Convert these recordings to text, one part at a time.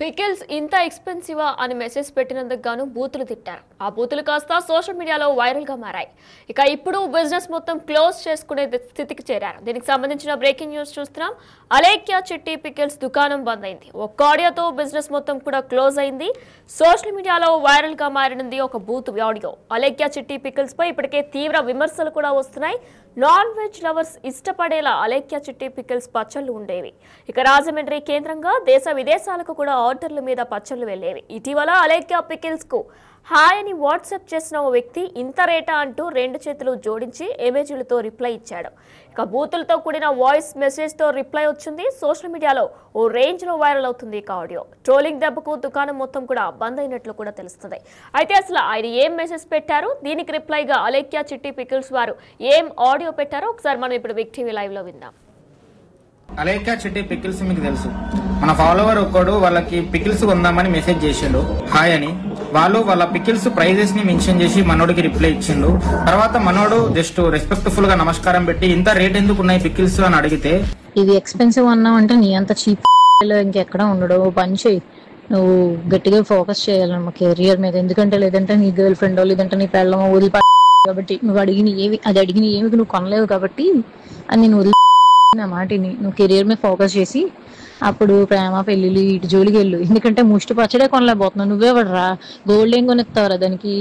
Pickles ఇంత ఎక్స్పెన్సివా అని message పెట్టినందుకు గాను బూతులు తిట్టారు. ఆ బూతులు కాస్త సోషల్ మీడియాలో వైరల్ గా మారాయి. ఇక ఇప్పుడు బిజినెస్ మొత్తం క్లోజ్ చేసుకునే స్థితికి చేరారు. దీనికి సంబంధించిన బ్రేకింగ్ న్యూస్ చూస్తున్నాం. అలేఖ్య చిట్టి పికిల్స్ దుకాణం బంద్ అయింది. ఒక్క ఆడియోతో బిజినెస్ మొత్తం కూడా క్లోజ్ అయింది. సోషల్ మీడియాలో వైరల్ గా మారినది ఒక booth audio. Alekhya Chitti pickles పై ఇప్పటికే తీవ్ర విమర్శలు కూడా వస్తున్నాయి. Non veg lovers ఇష్టపడేలా Alekhya Chitti pickles పచ్చళ్ళు ఉండేవి. ఇక రాజమండ్రి కేంద్రంగా దేశ విదేశాలకు కూడా ఆర్డర్ల మీద పచ్చళ్ళు వెళ్లేవి. ఇటీవల అలేఖ్య పికిల్స్ కు హాయ్ అని వాట్సాప్ చేసిన ఓ వ్యక్తి ఇంత రేటా అంటూ రెండు చేతులు జోడించి ఎమోజీలతో రిప్లై ఇచ్చాడు. ఇక బూతులతో కూడిన వాయిస్ మెసేజ్ తో రిప్లై వచ్చింది. సోషల్ మీడియాలో ఓ రేంజ్ లో వైరల్ అవుతుంది ఇక ఆడియో. ట్రోలింగ్ దెబ్బకు దుకాణం మొత్తం కూడా బంద్ అయినట్లు కూడా తెలుస్తుంది. అయితే అసలు ఆయన ఏం మెసేజ్ పెట్టారు, దీనికి రిప్లైగా అలేఖ్య చిట్టి పికిల్స్ వారు ఏం ఆడియో పెట్టారో ఒకసారి మనం ఇప్పుడు బిగ్ టీవీ లైవ్ లో విందాం. అలేఖ్య చిట్టి పికిల్స్ మీకు తెలుసు. మన ఫాలోవర్ ఒక్కడు వాళ్ళకి పికిల్స్ కొందామని మెసేజ్ చేసిండు హాయ్ అని. వాళ్ళు వాళ్ళ పికిల్స్ ప్రైజెస్ ని మెన్షన్ చేసి మనోడికి రిప్లై ఇచ్చిండు. తర్వాత మనోడు జస్ట్ రెస్పెక్ట్ఫుల్ గా నమస్కారం పెట్టి ఇంత రేట్ ఎందుకు ఉన్నాయి పికిల్స్ అని అడిగితే, ఇది ఎక్స్పెన్సివ్ అన్నావు అంటే నీ అంత చీప్ ఇంకెక్కడ ఉండడు, పని చేయి, నువ్వు గట్టిగా ఫోకస్ చేయాలన్నమా కెరియర్ మీద. ఎందుకంటే లేదంటే నీ గర్ల్ ఫ్రెండ్ లేదంటే నీ పెళ్ళమో వదిలిపా కాబట్టి నువ్వు అడిగిన ఏమి నువ్వు కొనలేవు కాబట్టి అది నేను వదిలి నా మాటిని నువ్వు కెరియర్ మీద ఫోకస్ చేసి అప్పుడు ప్రేమ పెళ్లిళ్ళు ఇటు జోలికి వెళ్ళు. ఎందుకంటే ముష్టి పచ్చడే కొనలేకపోతున్నావు, నువ్వే పడరా గోల్డ్ ఏం కొనిస్తావురా దానికి.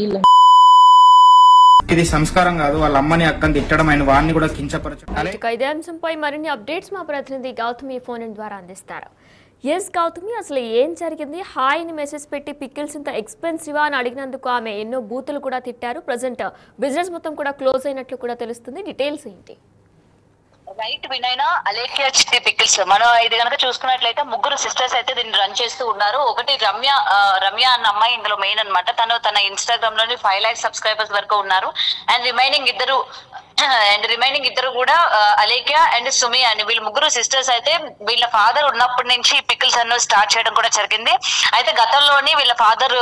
ఇది సంస్కారం కాదు. వాళ్ళ అమ్మని అక్కని తిట్టడం, ఆయన వాడిని కూడా కించపరచడం. ఇదే అంశంపై మరిన్ని అప్డేట్స్ మా ప్రతినిధి గౌతమి ఫోన్ ద్వారా అందిస్తారు. ఎస్ గౌతమి, అసలు ఏం జరిగింది? హాయ్ అని మెసేజ్ పెట్టి పికిల్స్ ఇంత ఎక్స్పెన్సివా అని అడిగినందుకు ఆమె ఎన్నో బూతులు కూడా తిట్టారు. ప్రజెంట్ బిజినెస్ మొత్తం కూడా క్లోజ్ అయినట్లు కూడా తెలుస్తుంది. డీటెయిల్స్ ఏంటి? రైట్ వినైనా అలేఖ్య చిట్టి పికిల్స్ మనం ఇది కనుక చూసుకున్నట్లయితే ముగ్గురు సిస్టర్స్ అయితే దీన్ని రన్ చేస్తూ ఉన్నారు. ఒకటి రమ్య అన్న అమ్మాయి ఇందులో మెయిన్ అనమాట. తన ఇన్స్టాగ్రామ్ లోని 5 lakhs సబ్స్క్రైబర్స్ వరకు ఉన్నారు. అండ్ రిమైనింగ్ ఇద్దరు కూడా అలేఖ్య అండ్ సుమి అని వీళ్ళు ముగ్గురు సిస్టర్స్ అయితే వీళ్ళ ఫాదర్ ఉన్నప్పటి నుంచి పికిల్స్ అನ್ನು స్టార్ట్ చేయడం కూడా జరిగింది. అయితే గతంలోని వీళ్ళ ఫాదర్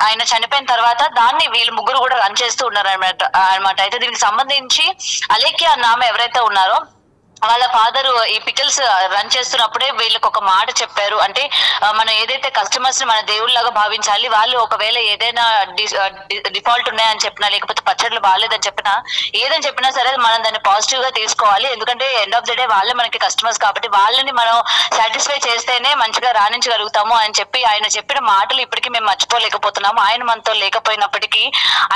ఆయన చనిపోయిన తర్వాత దాన్ని వీళ్ళు ముగ్గురు కూడా రన్ చేస్తూ ఉన్నారు అనమాట. అయితే దీనికి సంబంధించి అలేఖ్య అన్న ఆమె ఎవరైతే ఉన్నారో వాళ్ళ ఫాదర్ ఈ పికిల్స్ రన్ చేస్తున్నప్పుడే వీళ్ళకి ఒక మాట చెప్పారు. అంటే మనం ఏదైతే కస్టమర్స్ ని మన దేవుళ్ళగా భావించాలి, వాళ్ళు ఒకవేళ ఏదైనా డిఫాల్ట్ ఉన్నాయని చెప్పినా లేకపోతే పచ్చళ్ళు బాగాలేదని చెప్పినా ఏదని చెప్పినా సరే మనం దాన్ని పాజిటివ్ గా తీసుకోవాలి. ఎందుకంటే ఎండ్ ఆఫ్ ద డే వాళ్ళే మనకి కస్టమర్స్ కాబట్టి వాళ్ళని మనం సాటిస్ఫై చేస్తేనే మంచిగా రాణించగలుగుతాము అని చెప్పి ఆయన చెప్పిన మాటలు ఇప్పటికీ మేము మర్చిపోలేకపోతున్నాము. ఆయన మనతో లేకపోయినప్పటికీ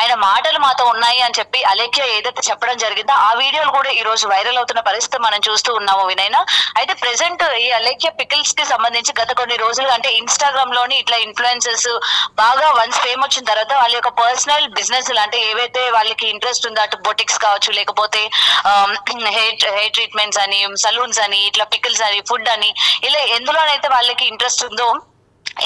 ఆయన మాటలు మాతో ఉన్నాయి అని చెప్పి అలేఖ్య ఏదైతే చెప్పడం జరిగిందో ఆ వీడియోలు కూడా ఈ రోజు వైరల్ అవుతున్న పరిస్థితి మనం చూస్తూ ఉన్నాము వినైనా. అయితే ప్రెసెంట్ ఈ అలేఖ్య పికిల్స్ కి సంబంధించి గత కొన్ని రోజులుగా అంటే ఇన్స్టాగ్రామ్ లోని ఇట్లా ఇన్ఫ్లుయెన్సర్స్ బాగా వన్స్ ఫేమ్ వచ్చిన తర్వాత వాళ్ళ యొక్క పర్సనల్ బిజినెస్ అంటే ఏవైతే వాళ్ళకి ఇంట్రెస్ట్ ఉందో అటు బొటిక్స్ కావచ్చు, లేకపోతే హెయిర్ ట్రీట్మెంట్స్ అని, సలూన్స్ అని, ఇట్లా పికిల్స్ అని, ఫుడ్ అని, ఇలా ఎందులోనైతే వాళ్ళకి ఇంట్రెస్ట్ ఉందో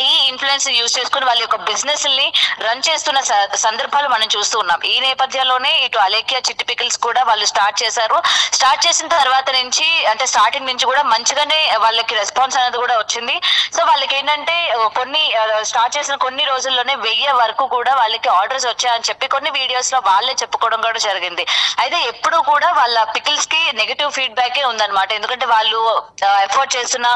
ఈ ఇన్ఫ్లుయెన్స్ యూజ్ చేసుకుని వాళ్ళ యొక్క బిజినెస్ ని రన్ చేస్తున్న సందర్భాలు మనం చూస్తూ ఉన్నాం. ఈ నేపథ్యంలోనే ఇటు అలేఖ్య చిట్టి పికిల్స్ కూడా వాళ్ళు స్టార్ట్ చేశారు. స్టార్ట్ చేసిన తర్వాత నుంచి అంటే స్టార్టింగ్ నుంచి కూడా మంచిగానే వాళ్ళకి రెస్పాన్స్ అనేది కూడా వచ్చింది. సో వాళ్ళకి ఏంటంటే స్టార్ట్ చేసిన కొన్ని రోజుల్లోనే 1000 వరకు కూడా వాళ్ళకి ఆర్డర్స్ వచ్చాయని చెప్పి కొన్ని వీడియోస్ లో వాళ్ళే చెప్పుకోవడం కూడా జరిగింది. అయితే ఎప్పుడు కూడా వాళ్ళ పికిల్స్ కి నెగిటివ్ ఫీడ్బ్యాక్ ఉందన్నమాట. ఎందుకంటే వాళ్ళు ఎఫోర్డ్ చేస్తున్న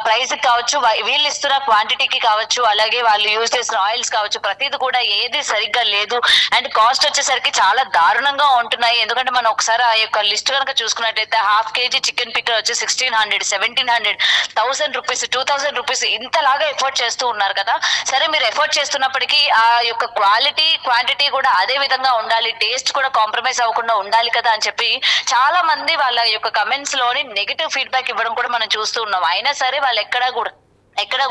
ప్రైస్ కావచ్చు, వీళ్ళు ఇస్తున్న క్వాంటిటీ కావచ్చు, అలాగే వాళ్ళు యూజ్ చేసిన ఆయిల్స్ కావచ్చు, ప్రతిది కూడా ఏది సరిగ్గా లేదు. అండ్ కాస్ట్ వచ్చేసరికి చాలా దారుణంగా ఉంటున్నాయి. ఎందుకంటే మనం ఒకసారి ఆ యొక్క లిస్ట్ కనుక చూసుకున్నట్లయితే ½ kg చికెన్ పికిల్ వచ్చి 1600, 1700, 1000 రూపీస్, 2000 రూపీస్ ఇంతలాగా ఎఫోర్డ్ చేస్తూ ఉన్నారు కదా. సరే మీరు ఎఫోర్డ్ చేస్తున్నప్పటికీ ఆ యొక్క క్వాంటిటీ కూడా అదే విధంగా ఉండాలి, టేస్ట్ కూడా కాంప్రమైజ్ అవ్వకుండా ఉండాలి కదా అని చెప్పి చాలా మంది వాళ్ళ యొక్క కమెంట్స్ లోని నెగిటివ్ ఫీడ్బ్యాక్ ఇవ్వడం కూడా మనం చూస్తూ ఉన్నాం. అయినా సరే వాళ్ళు ఎక్కడ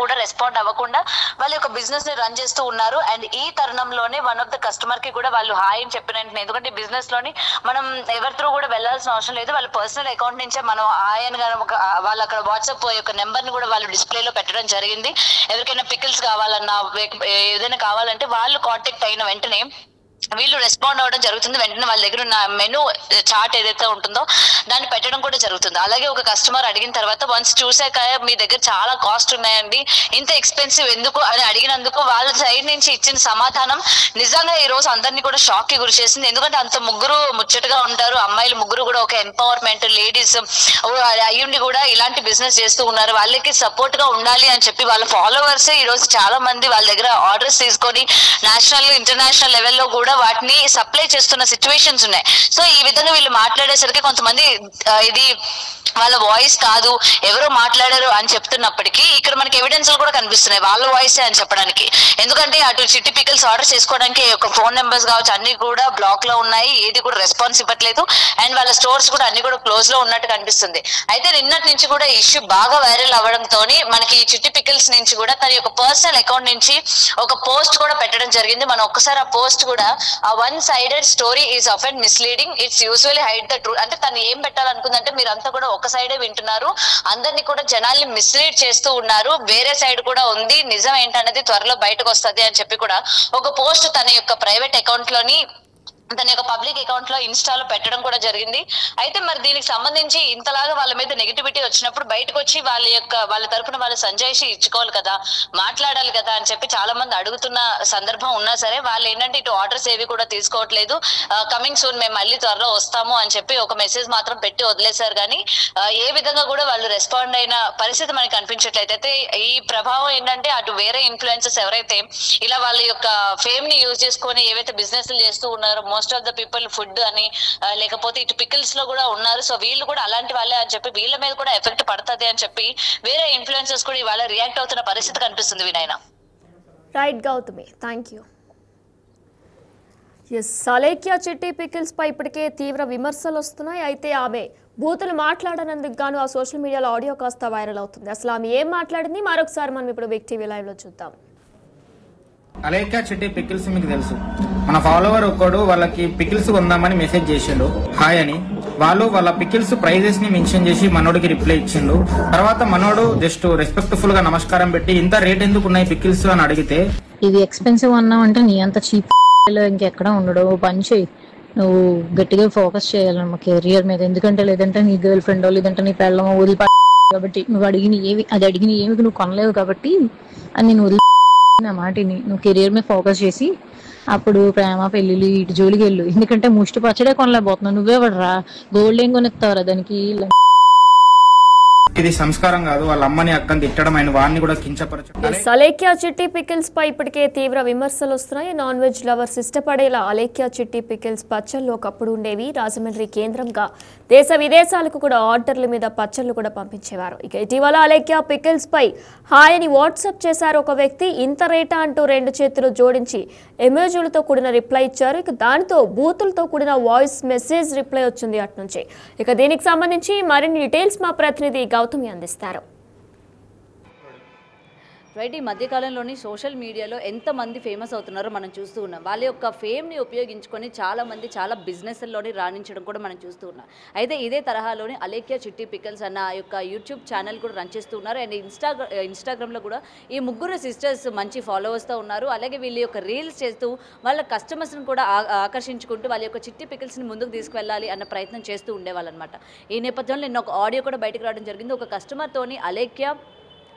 కూడా రెస్పాండ్ అవ్వకుండా వాళ్ళ యొక్క బిజినెస్ ని రన్ చేస్తూ ఉన్నారు. అండ్ ఈ తరుణంలోనే వన్ ఆఫ్ ద కస్టమర్ కి కూడా వాళ్ళు హాయ్ అని చెప్పిన వెంటనే, ఎందుకంటే బిజినెస్ లోని మనం ఎవరితో కూడా వెళ్లాల్సిన అవసరం లేదు, వాళ్ళ పర్సనల్ అకౌంట్ నుంచే మనం హాయ్ అని వాళ్ళు అక్కడ వాట్సాప్ యొక్క నెంబర్ ని కూడా వాళ్ళు డిస్ప్లేలో పెట్టడం జరిగింది. ఎవరికైనా పికిల్స్ కావాలన్నా ఏదైనా కావాలంటే వాళ్ళు కాంటాక్ట్ అయిన వెంటనే వీళ్ళు రెస్పాండ్ అవ్వడం జరుగుతుంది. వెంటనే వాళ్ళ దగ్గర ఉన్న మెనూ చార్ట్ ఏదైతే ఉంటుందో దాన్ని పెట్టడం కూడా జరుగుతుంది. అలాగే ఒక కస్టమర్ అడిగిన తర్వాత వన్స్ చూసాక మీ దగ్గర చాలా కాస్ట్ ఉన్నాయండి, ఇంత ఎక్స్పెన్సివ్ ఎందుకు అని అడిగినందుకు వాళ్ళ సైడ్ నుంచి ఇచ్చిన సమాధానం నిజంగా ఈ రోజు అందరినీ కూడా షాక్ కి గురి చేసింది. ఎందుకంటే అంత ముగ్గురు ముచ్చటగా ఉంటారు, అమ్మాయిలు ముగ్గురు కూడా ఒక ఎంపవర్మెంట్ లేడీస్ అయ్యుండి కూడా ఇలాంటి బిజినెస్ చేస్తూ ఉన్నారు. వాళ్ళకి సపోర్ట్ గా ఉండాలి అని చెప్పి వాళ్ళ ఫాలోవర్స్ ఈ రోజు చాలా మంది వాళ్ళ దగ్గర ఆర్డర్స్ తీసుకొని నేషనల్ ఇంటర్నేషనల్ లెవెల్లో కూడా వాటిని సప్లై చేస్తున్న సిచ్యువేషన్స్ ఉన్నాయి. సో ఈ విధంగా వీళ్ళు మాట్లాడేసరికి కొంతమంది ఇది వాళ్ళ వాయిస్ కాదు ఎవరో మాట్లాడారు అని చెప్తున్నప్పటికీ ఇక్కడ మనకి ఎవిడెన్స్ కూడా కనిపిస్తున్నాయి వాళ్ళ వాయిసే అని చెప్పడానికి. ఎందుకంటే అటు చిట్టి పికిల్స్ ఆర్డర్ చేసుకోవడానికి ఒక ఫోన్ నెంబర్స్ కావచ్చు అన్ని కూడా బ్లాక్ లో ఉన్నాయి, ఏది కూడా రెస్పాన్స్ ఇవ్వట్లేదు, అండ్ వాళ్ళ స్టోర్స్ కూడా అన్ని కూడా క్లోజ్ లో ఉన్నట్టు కనిపిస్తుంది. అయితే నిన్నటి నుంచి కూడా ఇష్యూ బాగా వైరల్ అవ్వడంతో మనకి ఈ చిట్టి పికిల్స్ నుంచి కూడా తన యొక్క పర్సనల్ అకౌంట్ నుంచి ఒక పోస్ట్ కూడా పెట్టడం జరిగింది. మనం ఒక్కసారి ఆ పోస్ట్ కూడా ఆ one sided story is often misleading, it's usually hide the truth. అంటే తను ఏం పెట్టాలనుకుందంటే మీరంతా కూడా ఒక సైడే వింటున్నారు, అందరినీ కూడా జనాల్ని మిస్లీడ్ చేస్తూ ఉన్నారు, వేరే సైడ్ కూడా ఉంది, నిజం ఏంటనేది త్వరలో బయటకు వస్తుంది అని చెప్పి కూడా ఒక పోస్ట్ తన యొక్క ప్రైవేట్ అకౌంట్ లోని తన యొక్క పబ్లిక్ అకౌంట్ లో ఇన్స్టాలో పెట్టడం కూడా జరిగింది. అయితే మరి దీనికి సంబంధించి ఇంతలాగా వాళ్ళ మీద నెగిటివిటీ వచ్చినప్పుడు బయటకు వచ్చి వాళ్ళ తరపున వాళ్ళు సంజాయిషి ఇచ్చుకోవాలి కదా, మాట్లాడాలి కదా అని చెప్పి చాలా మంది అడుగుతున్న సందర్భం ఉన్నా సరే వాళ్ళు ఏంటంటే ఇటు ఆర్డర్స్ ఏవి కూడా తీసుకోవట్లేదు, కమింగ్ సూన్ మేము మళ్ళీ త్వరలో వస్తాము అని చెప్పి ఒక మెసేజ్ మాత్రం పెట్టి వదిలేశారు. కానీ ఏ విధంగా కూడా వాళ్ళు రెస్పాండ్ అయిన పరిస్థితి మనకి కనిపించట్లేదు. అయితే ఈ ప్రభావం ఏంటంటే అటు వేరే ఇన్ఫ్లుయెన్సర్స్ ఎవరైతే ఇలా వాళ్ళ యొక్క ఫేమ్ ని యూజ్ చేసుకొని ఏవైతే బిజినెస్ చేస్తూ ఉన్నారో most of the people food అని లేకపోతే ఇటు పికిల్స్ లో కూడా ఉన్నారు, సో వీళ్ళు కూడా అలాంటి వాళ్ళే అని చెప్పి వీళ్ళ మీద కూడా ఎఫెక్ట్ పడుతుంది అని చెప్పి వేరే ఇన్ఫ్లుయెన్సర్స్ కూడా ఇవాళ రియాక్ట్ అవుతున్న పరిస్థితి కనిపిస్తుంది. వినయన right Gautami, thank you. Yes, Alekhya Chitti pickles పై ఇప్పటికే తీవ్ర విమర్శలు వస్తున్నాయి. అయితే ఆమె బూతులు మాట్లాడనందుకు గాను ఆ సోషల్ మీడియాలో ఆడియో కాస్త వైరల్ అవుతుంది. అసలు ఆమె ఏం మాట్లాడింది మరొకసారి మనం ఇప్పుడు బిగ్ టీవీ లైవ్ లో చూద్దాం. అలేఖ్య చిట్టి పికిల్స్ మీకు తెలుసు, మన ఫాలోవర్ ఒక్కడు వాళ్ళకి పికిల్స్ కొందామని మెసేజ్ చేసిండు హాయ్ అని. వాళ్ళు వాళ్ళ పికిల్స్ ప్రైజెస్ ని మెన్షన్ చేసి మనోడికి రిప్లై ఇచ్చిండు. తర్వాత మనోడు జస్ట్ రెస్పెక్ట్ఫుల్ గా నమస్కారం పెట్టి ఇంత రేట్ ఎందుకు ఉన్నాయి పికిల్స్ అని అడిగితే ఇది ఎక్స్పెన్సివ్ అన్నావు అంటే నీ అంత చీప్ ఇంకెక్కడ ఉండడు, పని చేయి, నువ్వు గట్టిగా ఫోకస్ చేయాలన్నమాట కెరియర్ మీద. ఎందుకంటే లేదంటే నీ గర్ల్ ఫ్రెండో లేదంటే నీ పెళ్ళమో వదిలిపా కాబట్టి నువ్వు అడిగిన ఏమి నువ్వు కొనలేవు కాబట్టి అది నేను వదిలి నా మాటిని నువ్వు కెరియర్ మీద ఫోకస్ చేసి అప్పుడు ప్రేమ పెళ్లిళ్ళు ఇటు జోలికి వెళ్ళు. ఎందుకంటే ముష్టి పచ్చడే కొనలేకపోతున్నావు, నువ్వే పడరా గోల్డ్ ఏం కొనిస్తావురా దానికి. ఇది సంస్కారం కాదు, వాళ్ళ అమ్మని అక్కని తిట్టడం ఆయన వాడిని కూడా కించపరచడం. అలేఖ్య చిట్టి పికిల్స్ పై ఇప్పటికే తీవ్ర విమర్శలు వస్తున్నాయి. Non veg lovers ఇష్టపడేలా Alekhya Chitti pickles పచ్చళ్ళు ఒకప్పుడు ఉండేవి. రాజమండ్రి కేంద్రంగా దేశ విదేశాలకు కూడా ఆర్డర్ల మీద పచ్చళ్ళు కూడా పంపించేవారు. ఇక ఇటీవల అలేఖ్య పికిల్స్ పై హాయ్ అని వాట్సాప్ చేశారు ఒక వ్యక్తి. ఇంత రేటా అంటూ 2 చేతులు జోడించి ఎమోజీలతో కూడిన రిప్లై ఇచ్చారు. ఇక దానితో బూతులతో కూడిన వాయిస్ మెసేజ్ రిప్లై వచ్చింది అటు నుంచి. ఇక దీనికి సంబంధించి మరిన్ని డీటెయిల్స్ మా ప్రతినిధి గౌతమి అందిస్తారు. రైట్, ఈ మధ్యకాలంలోని సోషల్ మీడియాలో ఎంతమంది ఫేమస్ అవుతున్నారో మనం చూస్తూ ఉన్నాం. వాళ్ళ యొక్క ఫేమ్ని ఉపయోగించుకొని చాలామంది చాలా బిజినెస్లోని రాణించడం కూడా మనం చూస్తూ ఉన్నాం. అయితే ఇదే తరహాలోని అలేఖ్య చిట్టి పికిల్స్ అన్న యొక్క యూట్యూబ్ ఛానల్ కూడా రన్ చేస్తూ ఉన్నారు. అండ్ ఇన్స్టాగ్రామ్లో కూడా ఈ ముగ్గురు సిస్టర్స్ మంచి ఫాలోవర్స్తో ఉన్నారు. అలాగే వీళ్ళ యొక్క రీల్స్ చేస్తూ వాళ్ళ కస్టమర్స్ని కూడా ఆకర్షించుకుంటూ వాళ్ళ యొక్క చిట్టి పికిల్స్ని ముందుకు తీసుకువెళ్ళాలి అన్న ప్రయత్నం చేస్తూ ఉండేవాళ్ళు అనమాట. ఈ నేపథ్యంలో నిన్న ఒక ఆడియో కూడా బయటకు రావడం జరిగింది. ఒక కస్టమర్తోని అలేఖ్య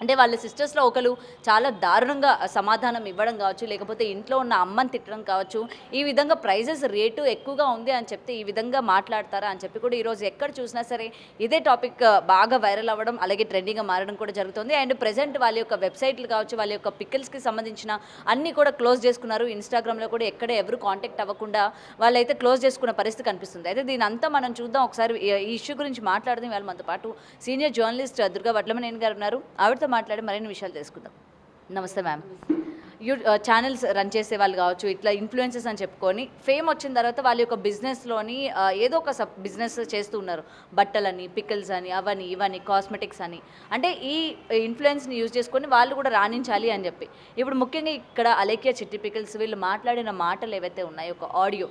అంటే వాళ్ళ సిస్టర్స్లో ఒకరు చాలా దారుణంగా సమాధానం ఇవ్వడం కావచ్చు, లేకపోతే ఇంట్లో ఉన్న అమ్మని తిట్టడం కావచ్చు, ఈ విధంగా ప్రైజెస్ రేటు ఎక్కువగా ఉంది అని చెప్తే ఈ విధంగా మాట్లాడతారా అని చెప్పి కూడా ఈరోజు ఎక్కడ చూసినా సరే ఇదే టాపిక్ బాగా వైరల్ అవ్వడం అలాగే ట్రెండింగ్గా మారడం కూడా జరుగుతుంది. అండ్ ప్రెజెంట్ వాళ్ళ యొక్క వెబ్సైట్లు కావచ్చు, వాళ్ళ యొక్క పికిల్స్కి సంబంధించిన అన్నీ కూడా క్లోజ్ చేసుకున్నారు. ఇన్స్టాగ్రామ్లో కూడా ఎక్కడ ఎవరు కాంటాక్ట్ అవ్వకుండా వాళ్ళైతే క్లోజ్ చేసుకున్న పరిస్థితి కనిపిస్తుంది. అయితే దీని అంతా మనం చూద్దాం, ఒకసారి ఈ ఇష్యూ గురించి మాట్లాడదాం. వాళ్ళ మనతో పాటు సీనియర్ జర్నలిస్ట్ దుర్గా వడ్లమనేని గారు ఉన్నారు. ఆవిడతో మాట్లాడి మరిన్ని విషయాలు తెలుసుకుందాం. నమస్తే మ్యామ్. ఛానల్స్ రన్ చేసే వాళ్ళు కావచ్చు, ఇట్లా ఇన్ఫ్లుయెన్సర్స్ అని చెప్పుకొని ఫేమ్ వచ్చిన తర్వాత వాళ్ళ యొక్క బిజినెస్లోని ఏదో ఒక బిజినెస్ చేస్తూ ఉన్నారు. బట్టలని, పికిల్స్ అని, అవని ఇవని, కాస్మెటిక్స్ అని. అంటే ఈ ఇన్ఫ్లుయెన్స్ని యూజ్ చేసుకొని వాళ్ళు కూడా రాణించాలి అని చెప్పి ఇప్పుడు ముఖ్యంగా ఇక్కడ అలేఖ్య చిట్టి పికిల్స్ వీళ్ళు మాట్లాడిన మాటలు ఏవైతే ఉన్నాయో ఒక ఆడియో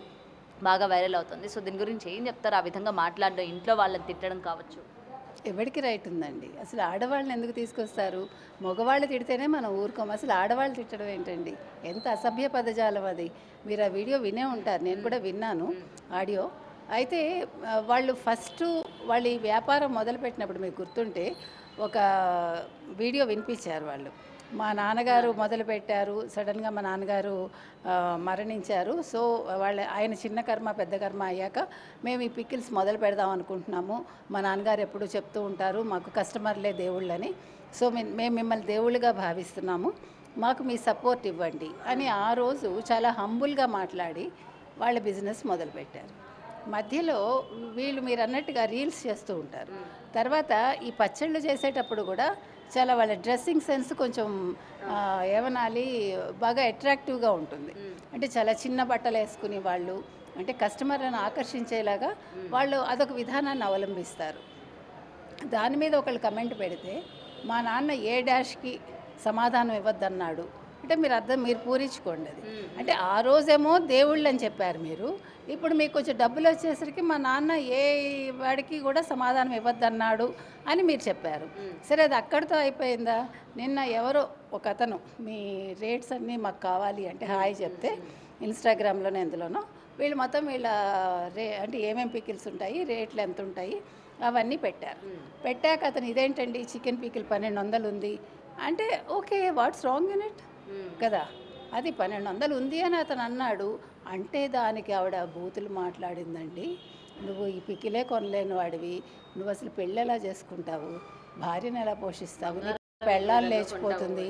బాగా వైరల్ అవుతుంది. సో దీని గురించి ఏం చెప్తారు? ఆ విధంగా మాట్లాడడం, ఇంట్లో వాళ్ళని తిట్టడం కావచ్చు. ఎవరికి రైట్ ఉందండి? అసలు ఆడవాళ్ళని ఎందుకు తీసుకొస్తారు? మగవాళ్ళు తిడితేనే మనం ఊరుకోం. అసలు ఆడవాళ్ళు తిట్టడం ఏంటండి? ఎంత అసభ్య పదజాలం అది. మీరు ఆ వీడియో వినే ఉంటారు, నేను కూడా విన్నాను ఆడియో. అయితే వాళ్ళు ఫస్ట్ వాళ్ళు ఈ వ్యాపారం మొదలుపెట్టినప్పుడు మీకు గుర్తుంటే ఒక వీడియో వినిపించారు వాళ్ళు. మా నాన్నగారు మొదలుపెట్టారు, సడన్గా మా నాన్నగారు మరణించారు. సో ఆయన చిన్న కర్మ పెద్ద కర్మ అయ్యాక మేము ఈ పికిల్స్ మొదలు పెడదాం అనుకుంటున్నాము. మా నాన్నగారు ఎప్పుడూ చెప్తూ ఉంటారు, మాకు కస్టమర్లే దేవుళ్ళని. సో మేము మిమ్మల్ని దేవుళ్ళుగా భావిస్తున్నాము, మాకు మీ సపోర్ట్ ఇవ్వండి అని ఆ రోజు చాలా హంబుల్గా మాట్లాడి వాళ్ళ బిజినెస్ మొదలుపెట్టారు. మధ్యలో వీళ్ళు మీరు అన్నట్టుగా రీల్స్ చేస్తూ ఉంటారు. తర్వాత ఈ పచ్చళ్ళు చేసేటప్పుడు కూడా చాలా వాళ్ళ డ్రెస్సింగ్ సెన్స్ కొంచెం ఏమనాలి, బాగా అట్రాక్టివ్గా ఉంటుంది. అంటే చాలా చిన్న బట్టలు వేసుకుని వాళ్ళు అంటే కస్టమర్లను ఆకర్షించేలాగా వాళ్ళు అదొక విధానాన్ని అవలంబిస్తారు. దాని మీద ఒకళ్ళు కమెంట్ పెడితే మా నాన్న ఏ డాష్కి సమాధానం ఇవ్వద్దన్నాడు అంటే మీరు పూరించుకోండి అది. అంటే ఆ రోజేమో దేవుళ్ళు అని చెప్పారు మీరు, ఇప్పుడు మీకు కొంచెం డబ్బులు వచ్చేసరికి మా నాన్న ఏ వాడికి కూడా సమాధానం ఇవ్వద్దన్నాడు అని మీరు చెప్పారు. సరే, అది అక్కడితో అయిపోయిందా? నిన్న ఎవరో ఒక అతను మీ రేట్స్ అన్నీ మాకు కావాలి అంటే హాయ్ చెప్తే ఇన్స్టాగ్రామ్లోనే ఎందులోనో వీళ్ళు మొత్తం వీళ్ళ అంటే ఏమేమి పికిల్స్ ఉంటాయి, రేట్లు ఎంత ఉంటాయి అవన్నీ పెట్టారు. పెట్టాక అతను ఇదేంటండి చికెన్ పికిల్ 1200 ఉంది అంటే okay, what's wrong in it కదా, అది 1200 ఉంది అని అతను అన్నాడు. అంటే దానికి ఆవిడ బూతులు మాట్లాడిందండి. నువ్వు ఈ పికిలే కొనలేని వాడివి, నువ్వు అసలు పెళ్ళి ఎలా చేసుకుంటావు, భార్యను ఎలా పోషిస్తావు, నీ పెళ్ళాలు లేచిపోతుంది,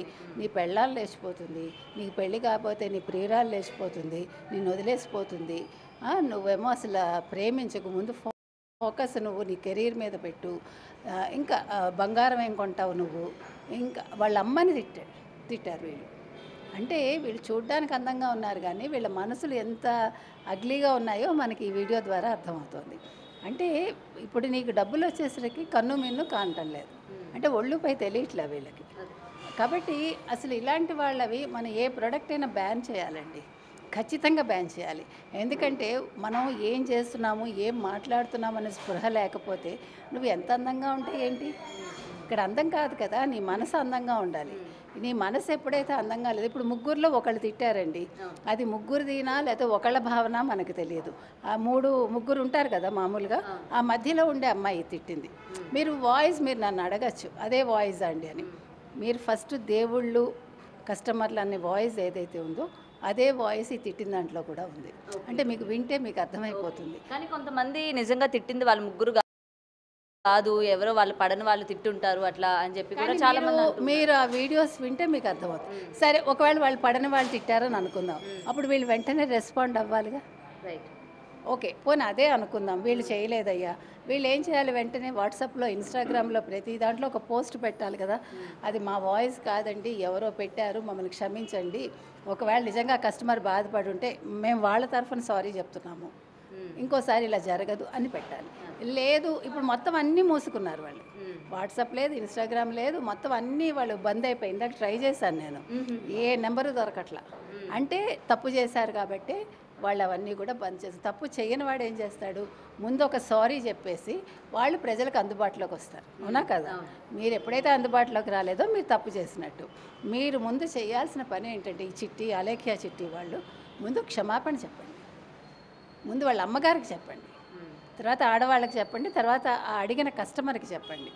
నీకు పెళ్ళి కాకపోతే నీ ప్రియురాలు లేచిపోతుంది, నిన్ను వదిలేసిపోతుంది, నువ్వేమో అసలు ప్రేమించకు, ముందు ఫోకస్ నువ్వు నీ కెరీర్ మీద పెట్టు, ఇంకా బంగారం ఏం కొంటావు నువ్వు, ఇంకా వాళ్ళ అమ్మని తిట్టారు వీళ్ళు. అంటే వీళ్ళు చూడ్డానికి అందంగా ఉన్నారు కానీ వీళ్ళ మనసులు ఎంత అగ్లీగా ఉన్నాయో మనకి ఈ వీడియో ద్వారా అర్థమవుతుంది. అంటే ఇప్పుడు నీకు డబ్బులు వచ్చేసరికి కన్ను మిన్ను కానటం లేదు, అంటే ఒళ్ళుపై తెలియట్లే వీళ్ళకి. కాబట్టి అసలు ఇలాంటి వాళ్ళవి మనం ఏ ప్రోడక్ట్ అయినా బ్యాన్ చేయాలండి, ఖచ్చితంగా బ్యాన్ చేయాలి. ఎందుకంటే మనం ఏం చేస్తున్నాము, ఏం మాట్లాడుతున్నాము అనే స్పృహ లేకపోతే నువ్వు ఎంత అందంగా ఉంటే ఏంటి? ఇక్కడ అందం కాదు కదా, నీ మనసు అందంగా ఉండాలి. నీ మనసు ఎప్పుడైతే అందంగా లేదు, ఇప్పుడు ముగ్గురులో ఒకళ్ళు తిట్టారండి, అది ముగ్గురుదినా లేకపోతే ఒకళ్ళ భావన మనకు తెలియదు. ఆ ముగ్గురు ఉంటారు కదా మామూలుగా, ఆ మధ్యలో ఉండే అమ్మాయి తిట్టింది. మీరు నన్ను అడగచ్చు అదే వాయిస్ అండి అని. మీరు ఫస్ట్ దేవుళ్ళు కస్టమర్లు అనే వాయిస్ ఏదైతే ఉందో అదే వాయిస్ ఈ తిట్టిన దాంట్లో కూడా ఉంది. అంటే మీకు వింటే మీకు అర్థమైపోతుంది. కానీ కొంతమంది నిజంగా తిట్టింది వాళ్ళు ముగ్గురు కాదు, ఎవరో వాళ్ళు పడని వాళ్ళు తిట్టుంటారు అట్లా అని చెప్పి కూడా చాలా మంది. మీరు ఆ వీడియోస్ వింటే మీకు అర్థమవుతుంది. సరే, ఒకవేళ వాళ్ళు పడని వాళ్ళు తిట్టారని అనుకుందాం, అప్పుడు వీళ్ళు వెంటనే రెస్పాండ్ అవ్వాలిగా. రైట్, ఓకే, పోనీ అదే అనుకుందాం, వీళ్ళు చేయలేదయ్యా, వీళ్ళు ఏం చేయాలి? వెంటనే వాట్సాప్లో ఇన్స్టాగ్రామ్లో ప్రతి దాంట్లో ఒక పోస్ట్ పెట్టాలి కదా, అది మా వాయిస్ కాదండి, ఎవరో పెట్టారు, మమ్మల్ని క్షమించండి, ఒకవేళ నిజంగా కస్టమర్ బాధపడి ఉంటే మేము వాళ్ళ తరఫున సారీ చెప్తున్నాము, ఇంకోసారి ఇలా జరగదు అని పెట్టాలి. లేదు, ఇప్పుడు మొత్తం అన్నీ మూసుకున్నారు వాళ్ళు, వాట్సాప్ లేదు, ఇన్స్టాగ్రామ్ లేదు, మొత్తం అన్నీ వాళ్ళు బంద్ అయిపోయి. ఇందాక ట్రై చేశాను నేను, ఏ నెంబరు దొరకట్లా. అంటే తప్పు చేశారు కాబట్టి వాళ్ళు అవన్నీ కూడా బంద్ చేస్తారు. తప్పు చేయని వాడు ఏం చేస్తాడు? ముందు ఒక సారీ చెప్పేసి వాళ్ళు ప్రజలకు అందుబాటులోకి వస్తారు, అవునా కదా? మీరు ఎప్పుడైతే అందుబాటులోకి రాలేదో మీరు తప్పు చేసినట్టు. మీరు ముందు చేయాల్సిన పని ఏంటంటే, ఈ చిట్టి అలేఖ్య చిట్టి వాళ్ళు ముందు క్షమాపణ చెప్పండి, ముందు వాళ్ళ అమ్మగారికి చెప్పండి, తర్వాత ఆడవాళ్ళకి చెప్పండి, తర్వాత ఆ అడిగిన కస్టమర్కి చెప్పండి.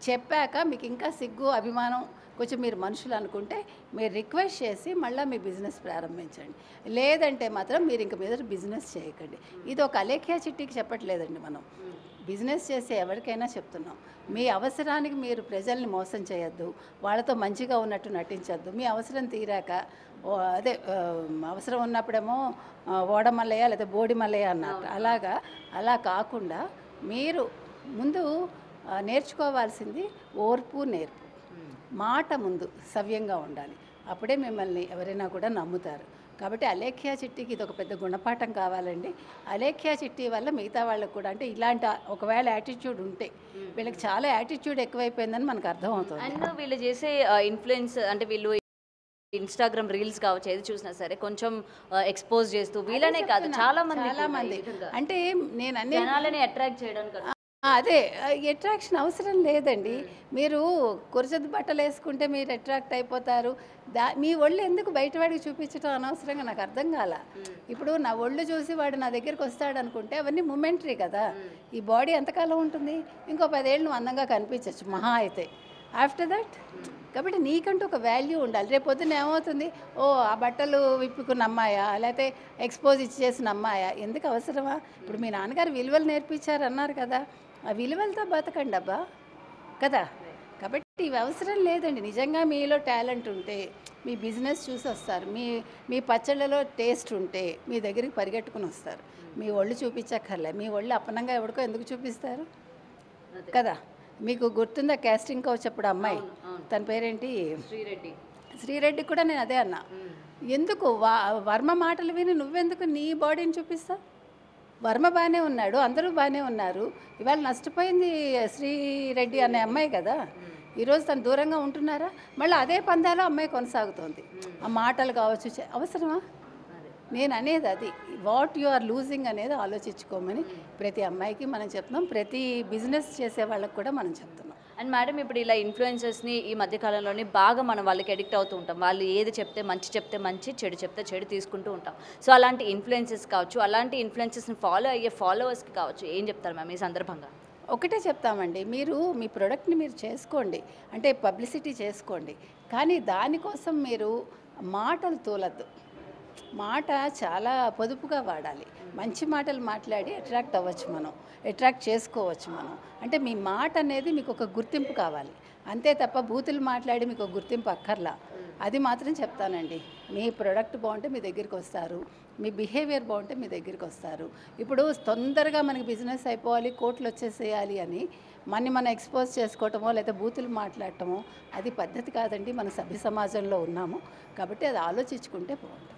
చెప్పాక మీకు ఇంకా సిగ్గు అభిమానం కొంచెం మీరు మనుషులు అనుకుంటే మీరు రిక్వెస్ట్ చేసి మళ్ళీ మీ బిజినెస్ ప్రారంభించండి. లేదంటే మాత్రం మీరు ఇంక మీద బిజినెస్ చేయకండి. ఇది ఒక అలేఖ్య చిట్టికి చెప్పట్లేదండి, మనం బిజినెస్ చేసే ఎవరికైనా చెప్తున్నాం. మీ అవసరానికి మీరు ప్రజల్ని మోసం చేయొద్దు, వాళ్ళతో మంచిగా ఉన్నట్టు నటించొద్దు. మీ అవసరం తీరాక అవసరం ఉన్నప్పుడేమో ఓడమల్లయ్య లేదా బోడి మల్లయ్య అన్నట్టు అలా కాకుండా మీరు ముందు నేర్చుకోవాల్సింది ఓర్పు, నేర్పు, మాట ముందు సవ్యంగా ఉండాలి. అప్పుడే మిమ్మల్ని ఎవరైనా కూడా నమ్ముతారు. కాబట్టి అలేఖ్య చిట్టికి ఇది ఒక పెద్ద గుణపాఠం కావాలండి. అలేఖ్య చిట్టి వల్ల మిగతా వాళ్ళకు కూడా, అంటే ఇలాంటి ఒకవేళ యాటిట్యూడ్ ఉంటే, వీళ్ళకి చాలా యాటిట్యూడ్ ఎక్కువైపోయిందని మనకు అర్థమవుతుంది. అండ్ వీళ్ళు చేసే ఇన్ఫ్లుయెన్స్ అంటే వీళ్ళు ఇన్స్టాగ్రామ్ రీల్స్ కావచ్చు, ఏది చూసినా సరే కొంచెం ఎక్స్పోజ్ చేస్తూ వీళ్ళనే కాదు చాలా మంది అంటే నేను అన్ని జనాలని అట్రాక్ట్ చేయడానికి అదే అట్రాక్షన్ అవసరం లేదండి. మీరు కురచదు బట్టలు వేసుకుంటే మీరు అట్రాక్ట్ అయిపోతారు. మీ ఒళ్ళు ఎందుకు బయటవాడికి చూపించడం అనవసరంగా నాకు అర్థం కాల. ఇప్పుడు నా ఒళ్ళు చూసి వాడు నా దగ్గరికి వస్తాడు అనుకుంటే అవన్నీ మూమెంటరీ కదా. ఈ బాడీ ఎంతకాలం ఉంటుంది? ఇంకో 10 ఏళ్ళు నువ్వు అందంగా కనిపించవచ్చు మహా అయితే. ఆఫ్టర్ దట్ కాబట్టి నీకంటూ ఒక వాల్యూ ఉండాలి. రేపు పొద్దున్న ఏమవుతుంది, ఓ ఆ బట్టలు విప్పుకున్న అమ్మాయా, లేకపోతే ఎక్స్పోజ్ ఇచ్చేసిన అమ్మాయా, ఎందుకు అవసరమా? ఇప్పుడు మీ నాన్నగారు విలువలు నేర్పించారు అన్నారు కదా, ఆ విలువలతో బతకండి అబ్బా కదా. కాబట్టి ఇవి అవసరం లేదండి. నిజంగా మీలో టాలెంట్ ఉంటే మీ బిజినెస్ చూసి వస్తారు. మీ పచ్చళ్ళలో టేస్ట్ ఉంటే మీ దగ్గరికి పరిగెట్టుకుని వస్తారు. మీ ఒళ్ళు చూపించక్కర్లే. మీ ఒళ్ళు అప్పనంగా ఎవరికో ఎందుకు చూపిస్తారు కదా. మీకు గుర్తుందా కాస్టింగ్ కోచ్ అప్పుడు అమ్మాయి, తన పేరేంటి, శ్రీరెడ్డి కూడా నేను అదే అన్నా, ఎందుకు వర్మ మాటలు విని నువ్వెందుకు నీ బాడీని చూపిస్తావు? వర్మ బాగానే ఉన్నాడు, అందరూ బాగానే ఉన్నారు. ఇవాళ నష్టపోయింది శ్రీరెడ్డి అనే అమ్మాయి కదా. ఈరోజు తను దూరంగా ఉంటున్నారా? మళ్ళీ అదే పందాలో అమ్మాయి కొనసాగుతోంది. ఆ మాటలు కావచ్చు, అవసరమా? నేను అనేది అది, వాట్ యు ఆర్ లూజింగ్ అనేది ఆలోచించుకోమని ప్రతి అమ్మాయికి మనం చెప్తున్నాం, ప్రతి బిజినెస్ చేసే వాళ్ళకి కూడా మనం చెప్తున్నాం. అండ్ మేడం, ఇప్పుడు ఇలా ఇన్ఫ్లుయెన్సర్స్ని ఈ మధ్యకాలంలోని బాగా మనం వాళ్ళకి అడిక్ట్ అవుతూ ఉంటాం. వాళ్ళు ఏది చెప్తే మంచి, చెడు చెప్తే చెడు తీసుకుంటూ ఉంటాం. సో అలాంటి ఇన్ఫ్లుయెన్సెస్ కావచ్చు, అలాంటి ఇన్ఫ్లుయెన్సెస్ని ఫాలో అయ్యే ఫాలోవర్స్కి కావచ్చు, ఏం చెప్తారు మ్యామ్ ఈ సందర్భంగా? ఒకటే చెప్తామండి, మీరు మీ ప్రోడక్ట్ని మీరు చేసుకోండి, అంటే పబ్లిసిటీ చేసుకోండి, కానీ దానికోసం మీరు మాటలు తోలద్దు. మాట చాలా పొదుపుగా వాడాలి. మంచి మాటలు మాట్లాడి అట్రాక్ట్ అవ్వచ్చు, మనం అట్రాక్ట్ చేసుకోవచ్చు మనం. అంటే మీ మాట అనేది మీకు ఒక గుర్తింపు కావాలి, అంతే తప్ప బూతులు మాట్లాడి మీకు ఒక గుర్తింపు అక్కర్లా. అది మాత్రం చెప్తానండి. మీ ప్రోడక్ట్ బాగుంటే మీ దగ్గరికి వస్తారు, మీ బిహేవియర్ బాగుంటే మీ దగ్గరికి వస్తారు. ఇప్పుడు తొందరగా మనకి బిజినెస్ అయిపోవాలి, కోట్లు వచ్చేసేయాలి అని మనం ఎక్స్పోజ్ చేసుకోవటమో లేదా బూతులు మాట్లాడటమో అది పద్ధతి కాదండి. మన సభ్య సమాజంలో ఉన్నాము కాబట్టి అది ఆలోచించుకుంటే బాగుంటుంది.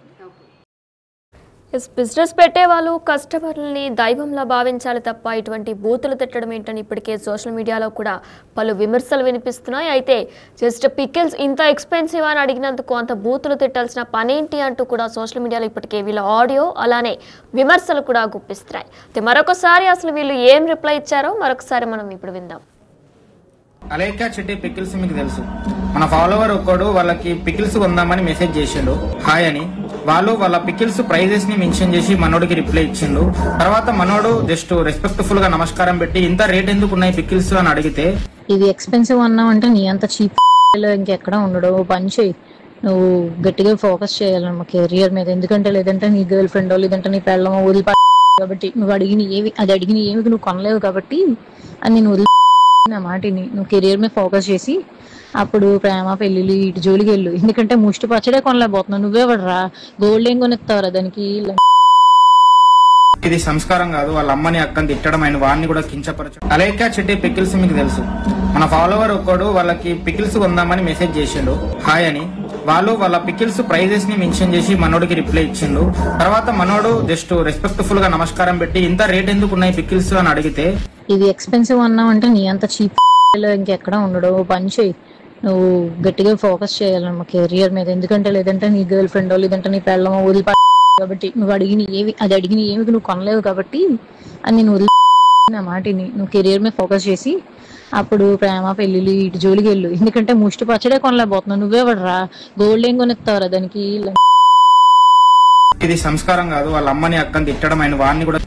బిజినెస్ పెట్టే వాళ్ళు కస్టమర్లని దైవంలా భావించాలి తప్ప ఇటువంటి బూతులు తిట్టడం ఏంటని ఇప్పటికే సోషల్ మీడియాలో కూడా పలు విమర్శలు వినిపిస్తున్నాయి. అయితే జస్ట్ పికిల్స్ ఇంత ఎక్స్పెన్సివ్ అని అడిగినందుకు అంత బూతులు తిట్టాల్సిన పనేంటి అంటూ కూడా సోషల్ మీడియాలో ఇప్పటికే వీళ్ళ ఆడియో అలానే విమర్శలు కూడా గుప్పిస్తున్నాయి. అయితే మరొకసారి అసలు వీళ్ళు ఏం రిప్లై ఇచ్చారో మరొకసారి మనం ఇప్పుడు విందాం. అలేఖ్య చిట్టి పికిల్స్ మీకు తెలుసు, మన ఫాలోవర్ ఒక్కడు వాళ్ళకి పికిల్స్ కొందామని మెసేజ్ చేసిండు హాయ్ అని. వాళ్ళు వాళ్ళ పికిల్స్ ప్రైజెస్ ని మెన్షన్ చేసి మనోడికి రిప్లై ఇచ్చిండు. తర్వాత మనోడు జస్ట్ రెస్పెక్ట్ఫుల్ గా నమస్కారం పెట్టి ఇంత రేట్ ఎందుకు ఉన్నాయి పికిల్స్ అని అడిగితే, ఇది ఎక్స్పెన్సివ్ అన్నావు అంటే నీ అంత చీప్ ఇంకెక్కడ ఉండడు, పని చేయి, నువ్వు గట్టిగా ఫోకస్ చేయాలన్నమా కెరియర్ మీద. ఎందుకంటే లేదంటే నీ గర్ల్ ఫ్రెండో లేదంటే నీ పెళ్ళమో వదిలిపా కాబట్టి నువ్వు అడిగిన ఏమి నువ్వు కొనలేవు కాబట్టి అని నేను వదిలి నా మాటిని నువ్వు కెరియర్ మీద ఫోకస్ చేసి అప్పుడు ప్రేమ పెళ్ళిళ్ళు ఇటు జోలికి వెళ్ళు. ఎందుకంటే ముష్టి పచ్చడే కొనలేకపోతున్నావు, నువ్వే పడరా గోల్డ్ ఏం కొనిస్తావురా దానికి. ఇది సంస్కారం కాదు. వాళ్ళ అమ్మని అక్కని తిట్టడం, ఆయన వాడిని కూడా కించపరచడం. అలేఖ్య చిట్టి పికిల్స్ మీకు తెలుసు, మన ఫాలోవర్ ఒక్కడు వాళ్ళకి పికిల్స్ కొందామని మెసేజ్ చేసిండు హాయ్ అని. వాళ్ళు వాళ్ళ పికిల్స్ ప్రైజెస్ ని మెన్షన్ చేసి మనోడికి రిప్లై ఇచ్చిండు. తర్వాత మనోడు జస్ట్ రెస్పెక్ట్ఫుల్ గా నమస్కారం పెట్టి ఇంత రేట్ ఎందుకు ఉన్నాయి పికిల్స్ అని అడిగితే, ఇది ఎక్స్పెన్సివ్ అన్నావు అంటే నీ అంత చీప్ ఇంకెక్కడ ఉండడు, పని చేయి, నువ్వు గట్టిగా ఫోకస్ చేయాలన్నమా కెరియర్ మీద. ఎందుకంటే లేదంటే నీ గర్ల్ ఫ్రెండో లేదంటే నీ పెళ్ళమో వదిలిపా కాబట్టి నువ్వు అడిగిన ఏమి నువ్వు కొనలేవు కాబట్టి అని నేను వదిలి నా మాటిని నువ్వు కెరియర్ మీద ఫోకస్ చేసి అప్పుడు ప్రేమ పెళ్ళిళ్ళు ఇటు జోలికి వెళ్ళు. ఎందుకంటే ముష్టి పచ్చడే కొనలేకపోతున్నావు, నువ్వే పడరా గోల్డ్ ఏం కొనిస్తావురా దానికి. ఇది సంస్కారం కాదు. వాళ్ళ అమ్మని అక్కని తిట్టడం, ఆయన వాడిని కూడా